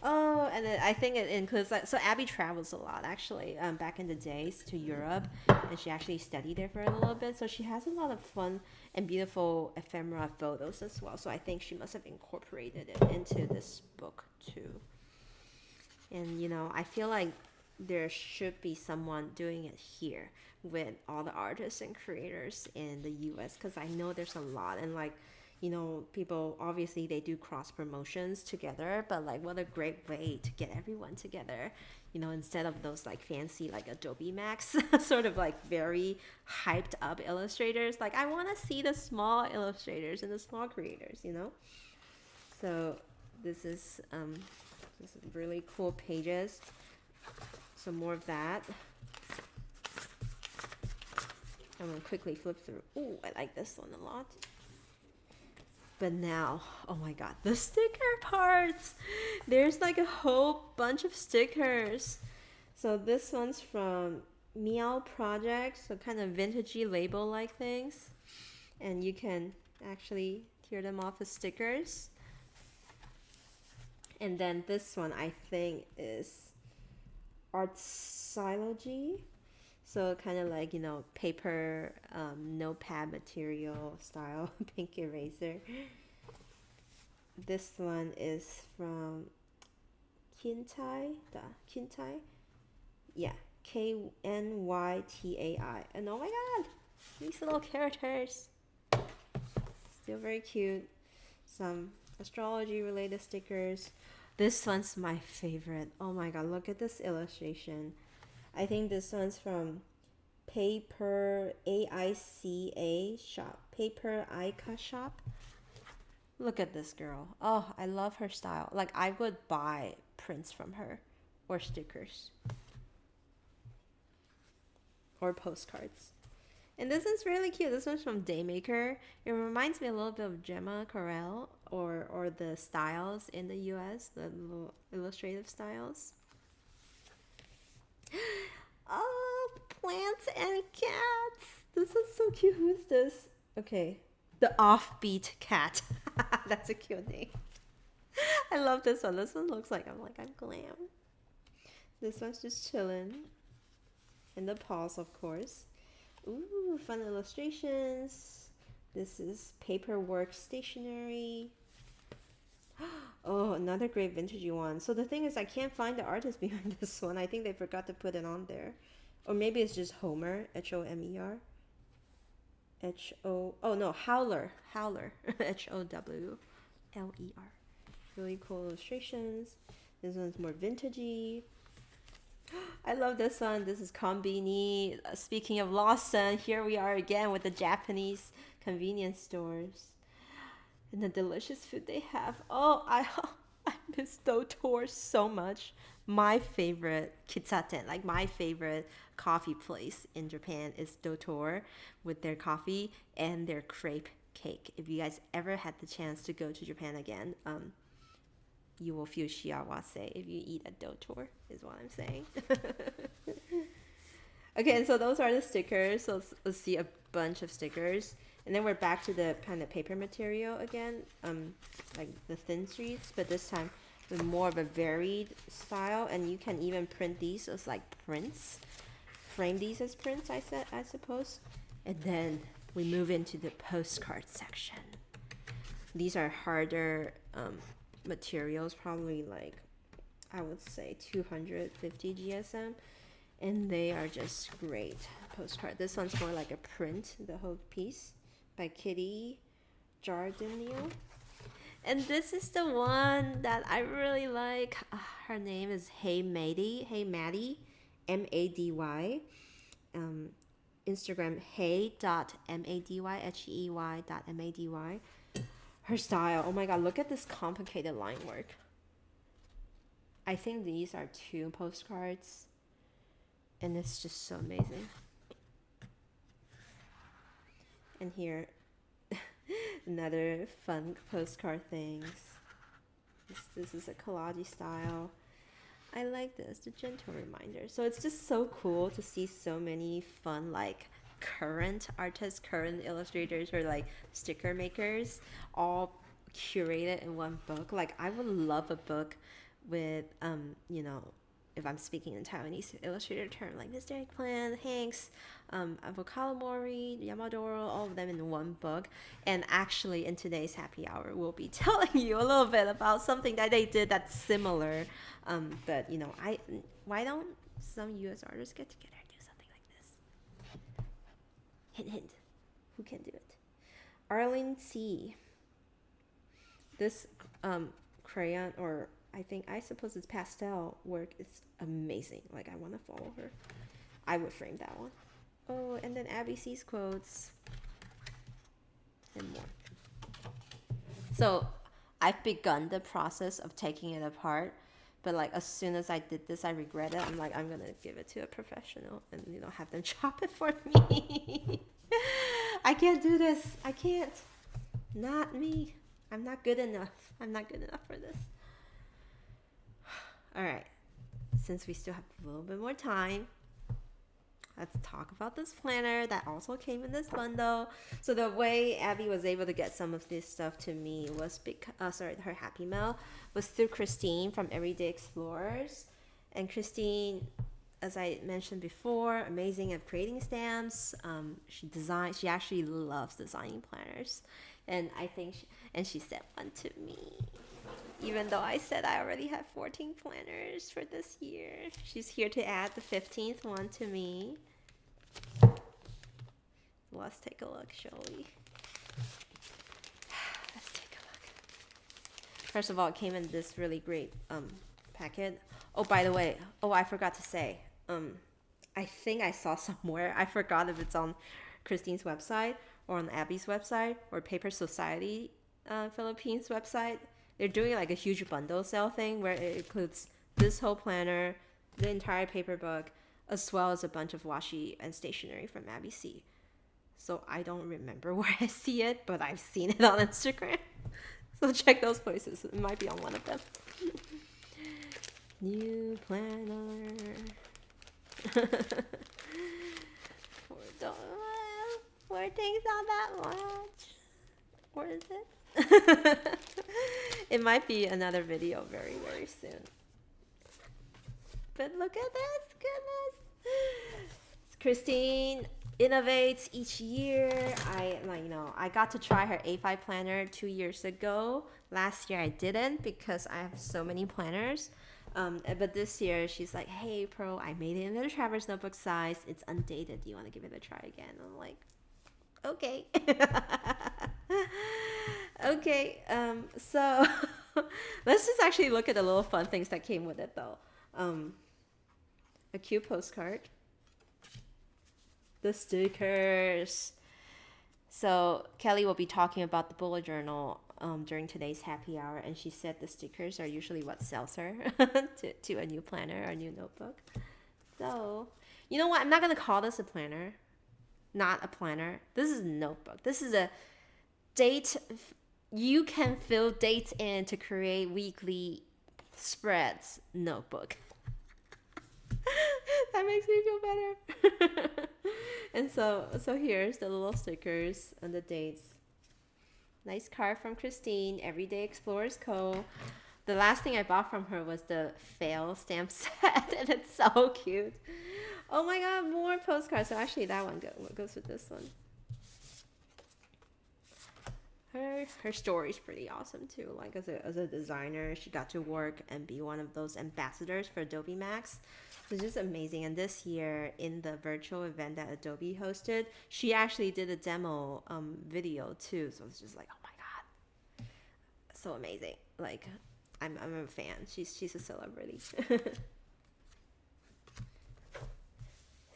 Oh, and then I think it includes like, so Abby travels a lot actually, back in the days to Europe, and she actually studied there for a little bit. So she has a lot of fun and beautiful ephemera photos as well. So I think she must have incorporated it into this book too. And you know, I feel like there should be someone doing it here with all the artists and creators in the US, because I know there's a lot. And like, you know, people obviously they do cross promotions together, but like what a great way to get everyone together, you know, instead of those like fancy like Adobe Max sort of like very hyped up illustrators. Like I want to see the small illustrators and the small creators, you know. So this is really cool pages. Some more of that. I'm gonna quickly flip through. Ooh, I like this one a lot. But now, oh my god, the sticker parts! There's like a whole bunch of stickers. So this one's from Meow Project, so kind of vintagey label-like things. And you can actually tear them off as stickers. And then this one, I think, is Artsilogy. So kind of like, you know, paper, notepad material style, pink eraser. This one is from Kintai. Yeah, Knytai. And oh my god, these little characters. Still very cute. Some astrology related stickers. This one's my favorite. Oh my god, look at this illustration. I think this one's from Paper AICA shop. Paper Ica shop. Look at this girl. Oh, I love her style. Like I would buy prints from her or stickers or postcards. And this is really cute. This one's from Daymaker. It reminds me a little bit of Gemma Correll or the styles in the US, the little illustrative styles. Oh, plants and cats. This is so cute. Who is this? Okay. The Offbeat Cat. That's a cute name. I love this one. This one looks like I'm glam. This one's just chilling. And the paws, of course. Ooh, fun illustrations. This is Paperwork Stationery. Oh, another great vintagey one. So the thing is, I can't find the artist behind this one. I think they forgot to put it on there. Or maybe it's just Homer, Homer. Oh no, Howler, Howler, Really cool illustrations. This one's more vintagey. I love this one. This is Konbini. Speaking of Lawson, here we are again with the Japanese convenience stores. And the delicious food they have. Oh, I miss Dotor so much. My favorite kitsaten, like my favorite coffee place in Japan is Dotor with their coffee and their crepe cake. If you guys ever had the chance to go to Japan again, you will feel shiawase if you eat at Dotor, is what I'm saying. Okay, and so those are the stickers. So let's see a bunch of stickers. And then we're back to the kind of paper material again, like the thin streets, but this time with more of a varied style. And you can even print these as like prints, frame these as prints, I suppose. And then we move into the postcard section. These are harder materials, probably like, I would say 250 GSM. And they are just great postcard. This one's more like a print, the whole piece, by Kitty Jardinio. And this is the one that I really like. Her name is Hey Maddie. Hey Maddie. Mady. Instagram hey.mady. Her style. Oh my god, look at this complicated line work. I think these are 2 postcards. And it's just so amazing. And here, another fun postcard things. This is a collage style. I like this, the gentle reminder. So it's just so cool to see so many fun, like, current artists, current illustrators, or like sticker makers all curated in one book. Like, I would love a book with, you know, if I'm speaking in Taiwanese illustrator term, like Mr. Eggplant, Hanks, Avocado Mori, Yamadoro, all of them in one book. And actually, in today's happy hour, we'll be telling you a little bit about something that they did that's similar. But you know, why don't some U.S. artists get together and do something like this? Hint, hint. Who can do it? Arlene C. This crayon, or I suppose it's pastel work, is amazing. Like, I want to follow her. I would frame that one. Oh, and then Abbey Sy's quotes and more. So I've begun the process of taking it apart, but like as soon as I did this, I regret it. I'm like, I'm gonna give it to a professional and, you know, have them chop it for me. I can't do this. I can't. Not me. I'm not good enough. I'm not good enough for this. All right, since we still have a little bit more time, let's talk about this planner that also came in this bundle. So the way Abby was able to get some of this stuff to me was her Happy Mail was through Christine from Everyday Explorers. And Christine, as I mentioned before, amazing at creating stamps. She actually loves designing planners, and she sent one to me. Even though I said I already have 14 planners for this year. She's here to add the 15th one to me. Let's take a look, shall we? Let's take a look. First of all, it came in this really great packet. Oh, by the way, I forgot to say. I think I saw somewhere. I forgot if it's on Christine's website or on Abby's website or Paper Society Philippines website. They're doing like a huge bundle sale thing where it includes this whole planner, the entire paper book, as well as a bunch of washi and stationery from Abbey Sy. So I don't remember where I see it, but I've seen it on Instagram. So check those places. It might be on one of them. New planner. Four things not that much. Or is it? It might be another video very, very soon. But look at this, goodness. Christine innovates each year. I got to try her A5 planner 2 years ago. Last year I didn't because I have so many planners. But this year she's like, hey Pro, I made it in the Traverse notebook size. It's undated. Do you want to give it a try again? I'm like, okay. Okay, so let's just actually look at the little fun things that came with it though. A cute postcard. The stickers. So Kelly will be talking about the bullet journal during today's happy hour, and she said the stickers are usually what sells her to a new planner or a new notebook. So, you know what? I'm not going to call this a planner. Not a planner. This is a notebook. This is a date. You can fill dates in to create weekly spreads notebook. That makes me feel better. And so here's the little stickers and the dates. Nice card from Christine, Everyday Explorers Co. The last thing I bought from her was the fail stamp set, and it's so cute. Oh my god, more postcards. So actually that one goes with this one. Her story's pretty awesome too. Like as a designer, she got to work and be one of those ambassadors for Adobe Max. It's just amazing. And this year in the virtual event that Adobe hosted, she actually did a demo video too. So it's just like, oh my god. so amazing. Like, I'm a fan. She's a celebrity.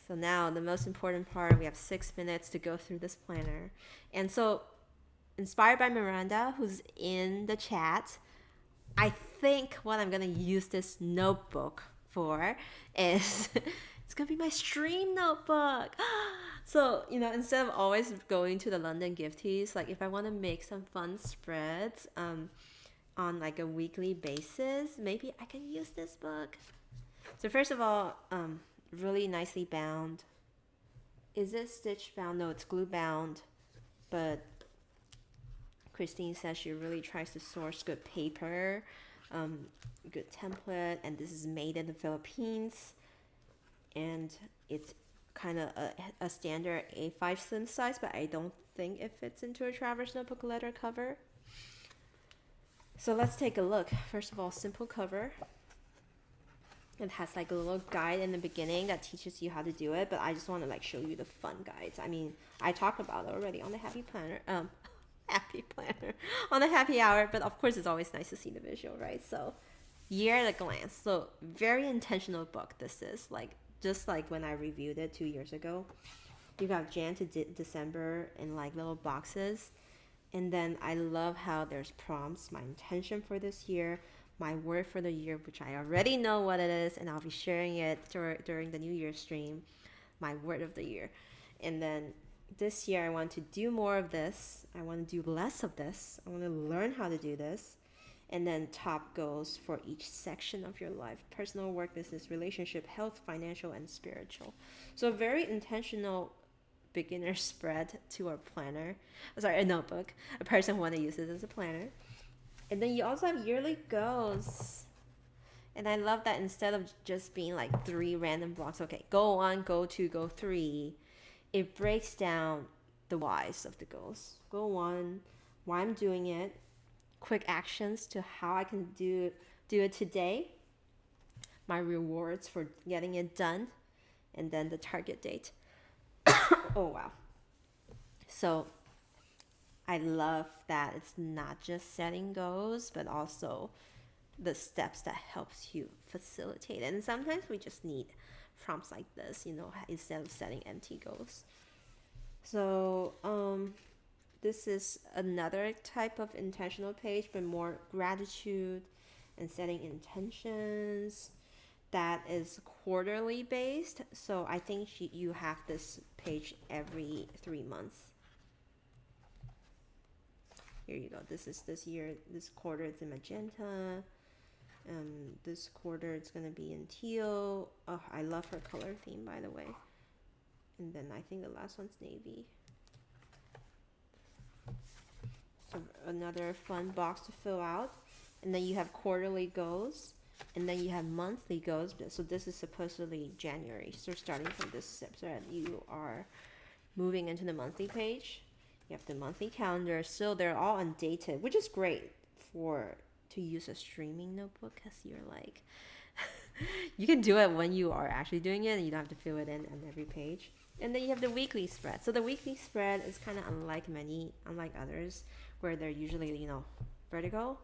So now the most important part, we have 6 minutes to go through this planner. And so, inspired by Miranda, who's in the chat, I think what I'm gonna use this notebook for is it's gonna be my stream notebook. So, instead of always going to the London gifties, like if I want to make some fun spreads on like a weekly basis, maybe I can use this book. So first of all, really nicely bound. Is it stitch bound? No, it's glue bound. But Christine says she really tries to source good paper, good template, and this is made in the Philippines. And it's kind of a standard A5 slim size, but I don't think it fits into a Traverse Notebook letter cover. So let's take a look. First of all, simple cover. It has like a little guide in the beginning that teaches you how to do it, but I just want to like show you the fun guides. I mean, I talked about it already on the Happy Planner, on the Happy Hour, but of course it's always nice to see the visual, right? So, year at a glance. So, very intentional book this is, like just like when I reviewed it 2 years ago. You got Jan to December in like little boxes, and then I love how there's prompts, my intention for this year, my word for the year, which I already know what it is, and I'll be sharing it during the New Year stream, my word of the year. And then this year I want to do more of this. I want to do less of this. I want to learn how to do this. And then top goals for each section of your life: personal, work, business, relationship, health, financial, and spiritual. So a very intentional beginner spread to our planner. A notebook. A person who want to use it as a planner. And then you also have yearly goals. And I love that instead of just being like 3 random blocks, okay, goal 1, goal 2, goal 3, it breaks down the whys of the goals. Goal 1, why I'm doing it, quick actions to how I can do it today, my rewards for getting it done, and then the target date. Oh, wow. So I love that it's not just setting goals, but also the steps that helps you facilitate it. And sometimes we just need prompts like this, instead of setting empty goals. So this is another type of intentional page, but more gratitude and setting intentions. That is quarterly based. So I think you have this page every 3 months. Here you go. This is this year. This quarter it's in magenta. This quarter it's gonna be in teal. Oh, I love her color theme, by the way. And then I think the last one's navy. So another fun box to fill out. And then you have quarterly goals, and then you have monthly goals. So this is supposedly January. So starting from this step, so that you are moving into the monthly page. You have the monthly calendar. So they're all undated, which is great to use a streaming notebook, because you're like, you can do it when you are actually doing it, and you don't have to fill it in on every page. And then you have the weekly spread. So the weekly spread is kind of unlike others, where they're usually, vertical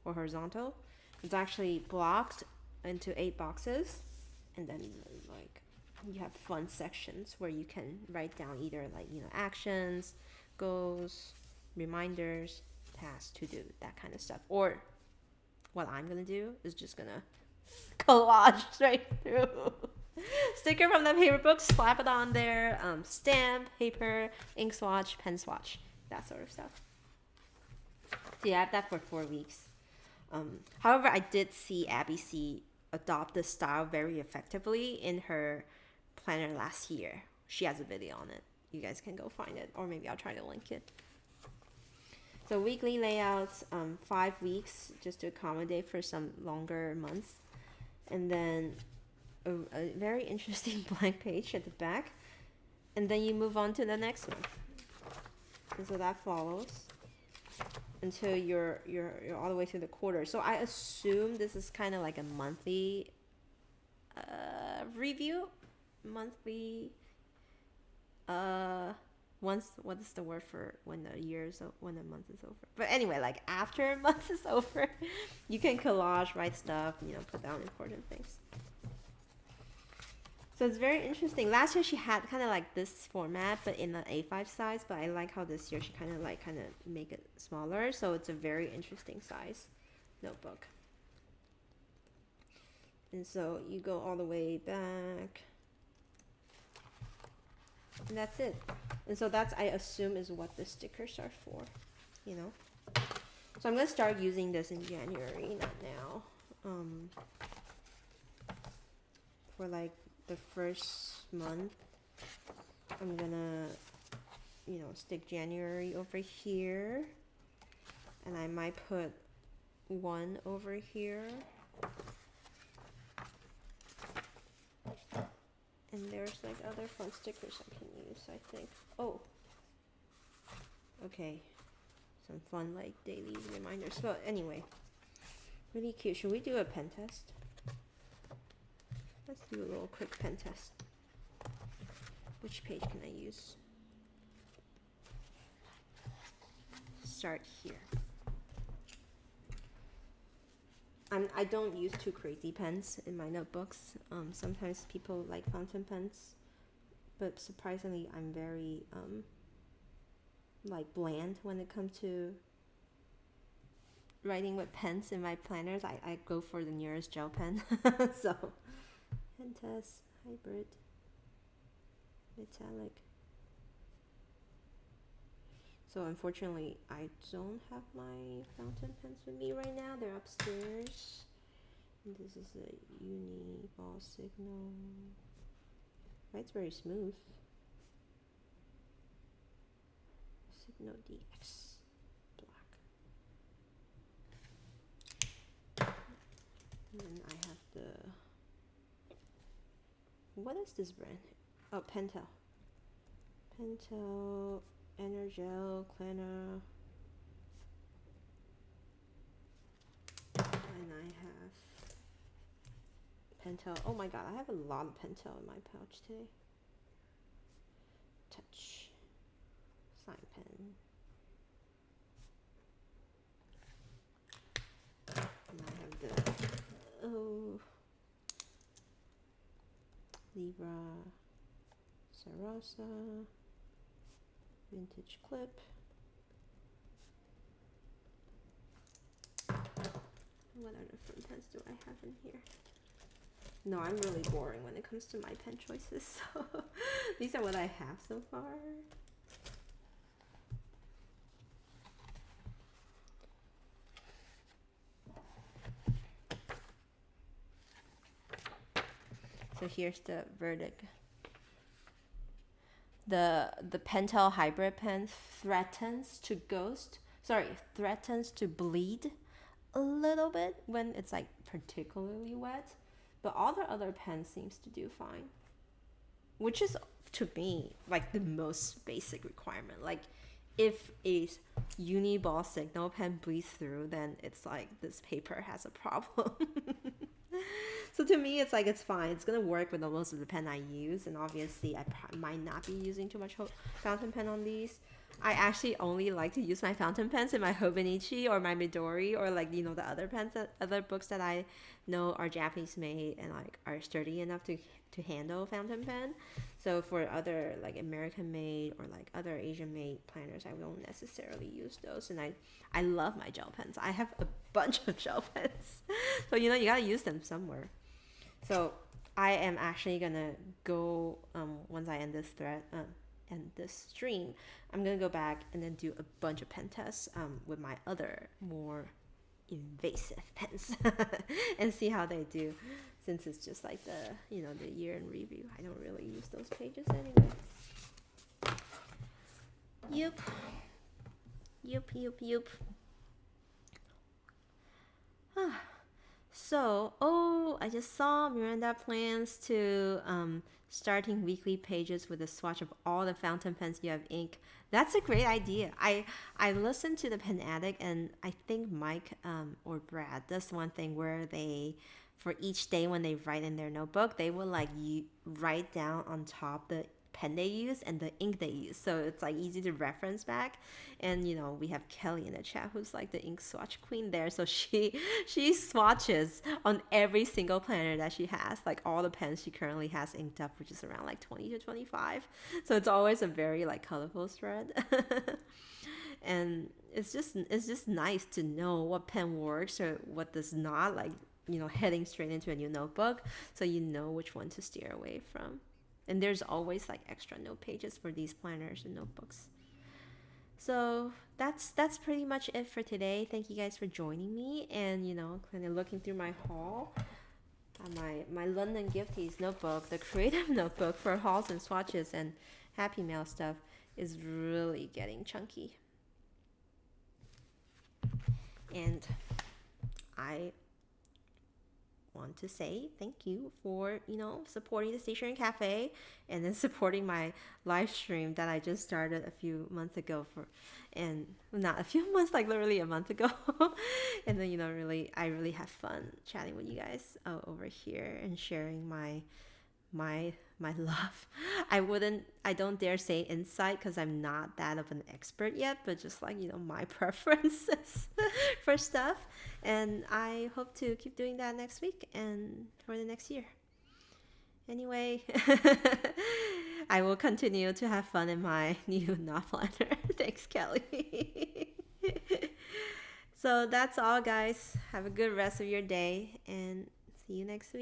or horizontal. It's actually blocked into 8 boxes, and then like you have fun sections where you can write down either actions, goals, reminders, tasks to do, that kind of stuff. Or what I'm gonna do is just gonna collage straight through. Sticker from the Paperbook, slap it on there, stamp, paper, ink swatch, pen swatch, that sort of stuff. So yeah, I have that for 4 weeks. However, I did see Abbey Sy adopt this style very effectively in her planner last year. She has a video on it. You guys can go find it, or maybe I'll try to link it. So weekly layouts, 5 weeks, just to accommodate for some longer months. And then a very interesting blank page at the back. And then you move on to the next one. And so that follows until you're all the way through the quarter. So I assume this is kind of like a monthly review, monthly what is the word for when when a month is over? But anyway, like after a month is over, you can collage, write stuff, put down important things. So it's very interesting. Last year she had kind of like this format, but in the A5 size. But I like how this year she kind of make it smaller. So it's a very interesting size notebook. And so you go all the way back. And that's it. And so that's, I assume, is what the stickers are for, So I'm going to start using this in January, not now. For like the first month, I'm going to, stick January over here. And I might put one over here. And there's like other fun stickers I can use, I think. Oh, okay. Some fun like daily reminders. But anyway, really cute. Should we do a pen test? Let's do a little quick pen test. Which page can I use? Start here. I don't use too crazy pens in my notebooks. Sometimes people like fountain pens, but surprisingly, I'm very like bland when it comes to writing with pens in my planners. I go for the nearest gel pen. So, pen test, hybrid, metallic. So unfortunately, I don't have my fountain pens with me right now. They're upstairs. And this is a uni ball signal. It's very smooth. Signal DX black. And then I have the, what is this brand? Oh, Pentel. Pentel Energel Cleaner. And I have Pentel. Oh my god, I have a lot of Pentel in my pouch today. Touch. Sign pen. And I have the Libra Sarasa. Vintage clip. What other fun pens do I have in here? No, I'm really boring when it comes to my pen choices. So these are what I have so far. So here's the verdict. The Pentel hybrid pen threatens to bleed a little bit when it's like particularly wet, but all the other pens seems to do fine, which is to me like the most basic requirement. Like if a uni ball signal pen bleeds through, then it's like this paper has a problem. So to me, it's like it's fine. It's gonna work with most of the pen I use, and obviously I might not be using too much fountain pen on these. I actually only like to use my fountain pens in my Hobonichi or my Midori, or like the other pens, other books that I know are Japanese made and like are sturdy enough to handle fountain pen. So for other like American made or like other Asian made planners, I don't necessarily use those. And I love my gel pens. I have a bunch of gel pens, so you gotta use them somewhere. So I am actually gonna go once I end this thread and this stream, I'm gonna go back and then do a bunch of pen tests with my other more invasive pens and see how they do, since it's just like the the year in review. I don't really use those pages anyway. Yup. So, I just saw Miranda plans to starting weekly pages with a swatch of all the fountain pens you have ink. That's a great idea. I listened to the Pen Addict, and I think Mike or Brad does one thing where they, for each day when they write in their notebook, they will like write down on top the pen they use and the ink they use, so it's like easy to reference back. And you know, we have Kelly in the chat who's like the ink swatch queen there, so she swatches on every single planner that she has, like all the pens she currently has inked up, which is around like 20 to 25, so it's always a very like colorful spread. And it's just nice to know what pen works or what does not, like, you know, heading straight into a new notebook, so you know which one to steer away from. And there's always like extra note pages for these planners and notebooks. So that's pretty much it for today. Thank you guys for joining me, and you know, kind of looking through my haul. My London Gifties notebook, the creative notebook for hauls and swatches and Happy Mail stuff, is really getting chunky. And I want to say thank you for, you know, supporting the Stationery Cafe, and then supporting my live stream that I just started a few months ago, and not a few months, like literally a month ago. And then, you know, I really have fun chatting with you guys over here and sharing my love. I don't dare say insight because I'm not that of an expert yet, but just like, you know, my preferences for stuff. And I hope to keep doing that next week and for the next year. Anyway, I will continue to have fun in my new knot planner. Thanks, Kelly. So that's all, guys. Have a good rest of your day, and see you next week.